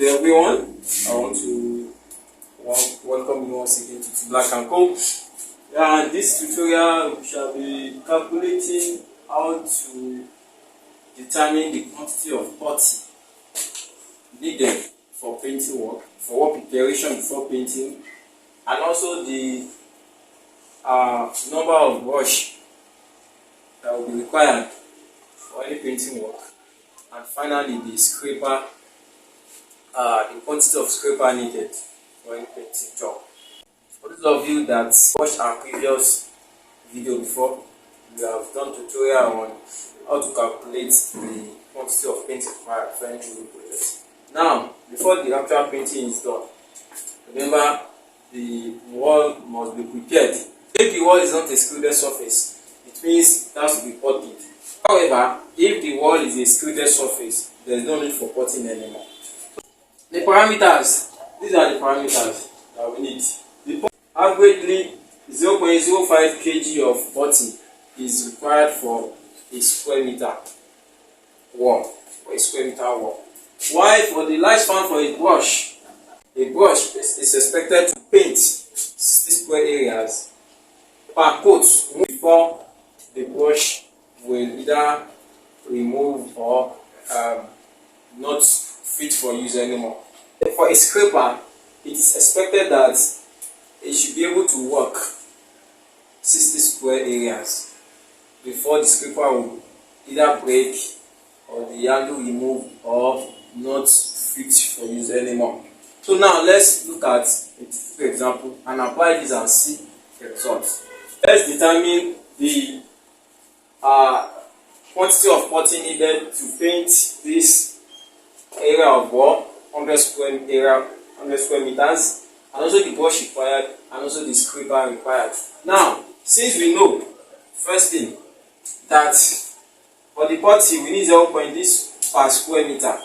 Good day everyone. I want to welcome you once again to Black and Co. In this tutorial we shall be calculating how to determine the quantity of putty needed for painting work, for work preparation before painting, and also the number of brush that will be required for any painting work, and finally the scraper, the quantity of scraper needed for any painting job. For those of you that watched our previous video before, we have done tutorial on how to calculate the quantity of paint required for any project. Now, before the actual painting is done, remember the wall must be prepared. If the wall is not a extruded surface, it means it has to be potted. However, if the wall is a extruded surface, there is no need for potting anymore. The parameters, these are the parameters that we need. The averagely 0.05 kg of putty is required for a square meter wall. While for the lifespan for a brush is expected to paint 60 square areas per coat before the brush will either remove or not fit for use anymore. For a scraper, it is expected that it should be able to work 60 square areas before the scraper will either break or the handle remove or not fit for use anymore. So now let's look at a typical example and apply this and see the results. Let's determine the quantity of putty needed to paint this area of wall, 100 square meters, and also the brush required, and also the scraper required. Now, since we know, first thing, that for the putty we need 0.6 per square meter.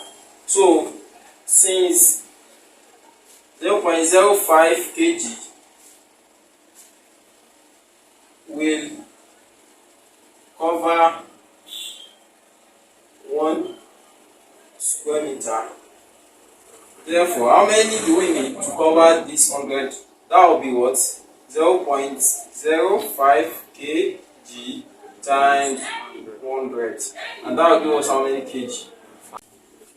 So, since 0.05 kg will cover 1 square meter, therefore how many do we need to cover this 100? That will be what? 0.05 kg times 100, and that will give us how many kg?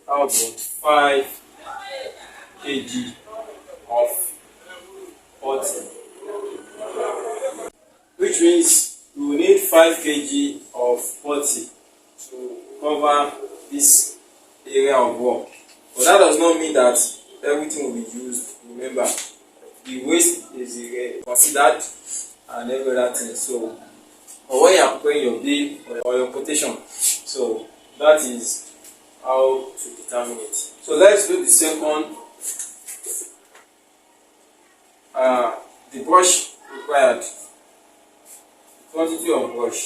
That will be 5 kg of putty, which means we will need 5 kg of putty to cover this area of work. But that does not mean that everything will be used. Remember, the waste is considered and every other thing. So, or when you are preparing your bill or your quotation, so that is how to determine it. So let's do the second. The brush required, the quantity of brush.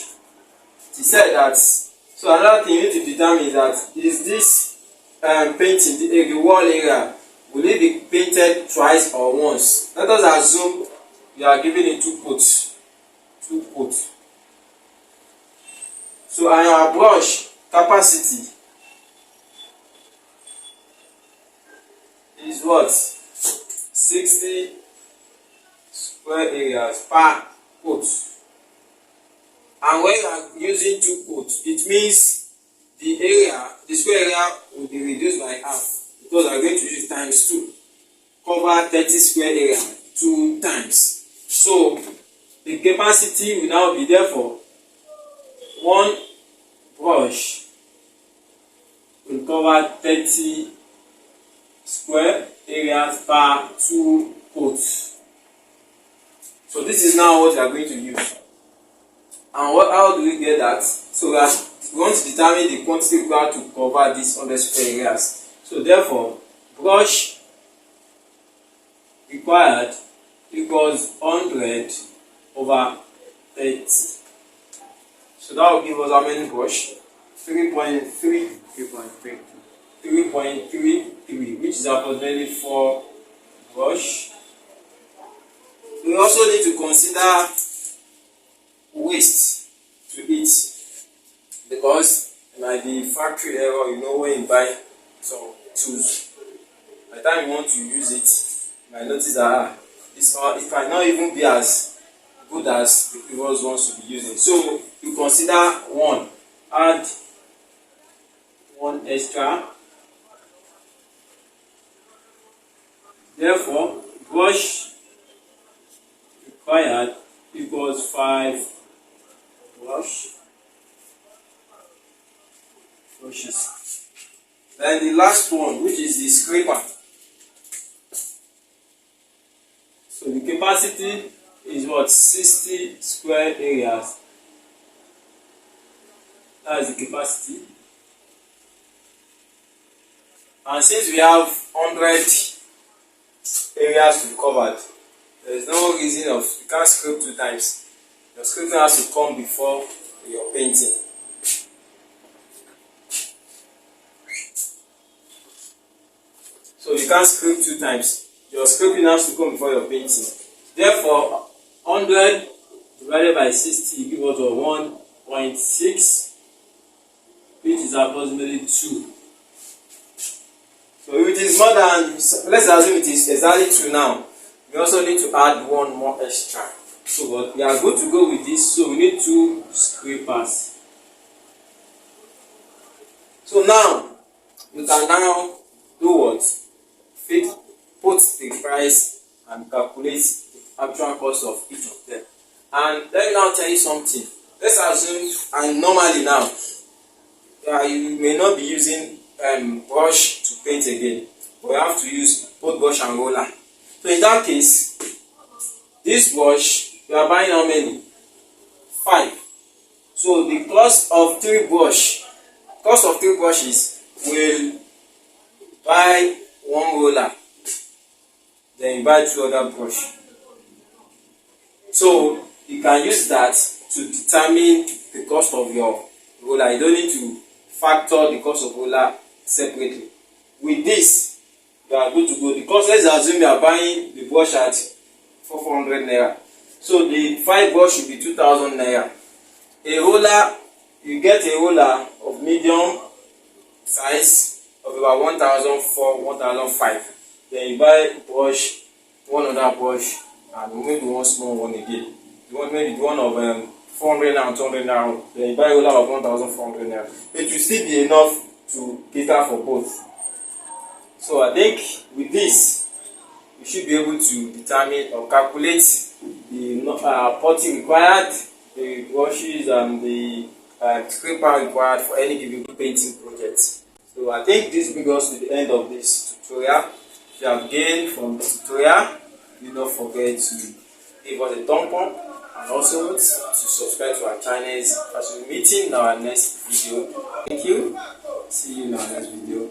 He said that. So another thing you need to determine is that is this painting the wall area, will it be painted twice or once? Let us assume you are giving it 2 coats. So our brush capacity is what? 60 square areas per coat. And when you are using 2 coats, it means the square area will be reduced by half, because we are going to use times 2. Cover 30 square area 2 times. So the capacity will now be, therefore, 1 brush will cover 30 square areas per 2 coats. So this is now what we are going to use. And how do we get that? So we want to determine the quantity required to cover these 100 square areas. So therefore, brush required equals 100 over 30. So that will give us how many brush? 3.33, which is approximately 4 brush. We also need to consider waste to it, because it might be factory error, when you buy some tools by the time you want to use it, you might notice that this one, it might not even be as good as the previous ones to be using. So you consider one, add one extra. Therefore, brush required equals 5 brushes. Then the last one, which is the scraper. So the capacity is what? 60 square areas. That is the capacity. And since we have 100 areas to be covered, there is no reason of you can't scrape 2 times. Your scraping has to come before your painting. So you can't scrape 2 times. Your scraping has to come before your painting. Therefore, 100 divided by 60 give us 1.6, which is approximately 2. So if it is more than, let's assume it is exactly 2 now, we also need to add 1 more extra. So but we are going to go with this, so we need 2 scrapers. So now, we can now do what? Put the price and calculate the actual cost of each of them. And let me now tell you something. Let's assume, and normally now, you may not be using brush to paint again, but you have to use both brush and roller. So in that case, this brush, you are buying how many? 5. So the cost of 3 brushes will buy 1 roller, then you buy 2 other brush. So you can use that to determine the cost of your roller. You don't need to factor the cost of roller separately. With this, you are good to go. Because let's assume you are buying the brush at 400 naira. So the 5 brush should be 2000 naira. A roller, you get a roller of medium size of about 1004, 1005. Then you buy brush, 1 other brush, and maybe 1 small one again. You want maybe the one of 400 and 200 naira. Then you buy a roller of 1400 naira. It will still be enough to cater for both. So I think with this, you should be able to determine or calculate the putty required, the brushes, and the scraper required for any given painting project. So I think this brings us to the end of this tutorial. If you have gained from the tutorial, do not forget to give us a thumb up and also to subscribe to our channels as we meet in our next video. Thank you. See you in our next video.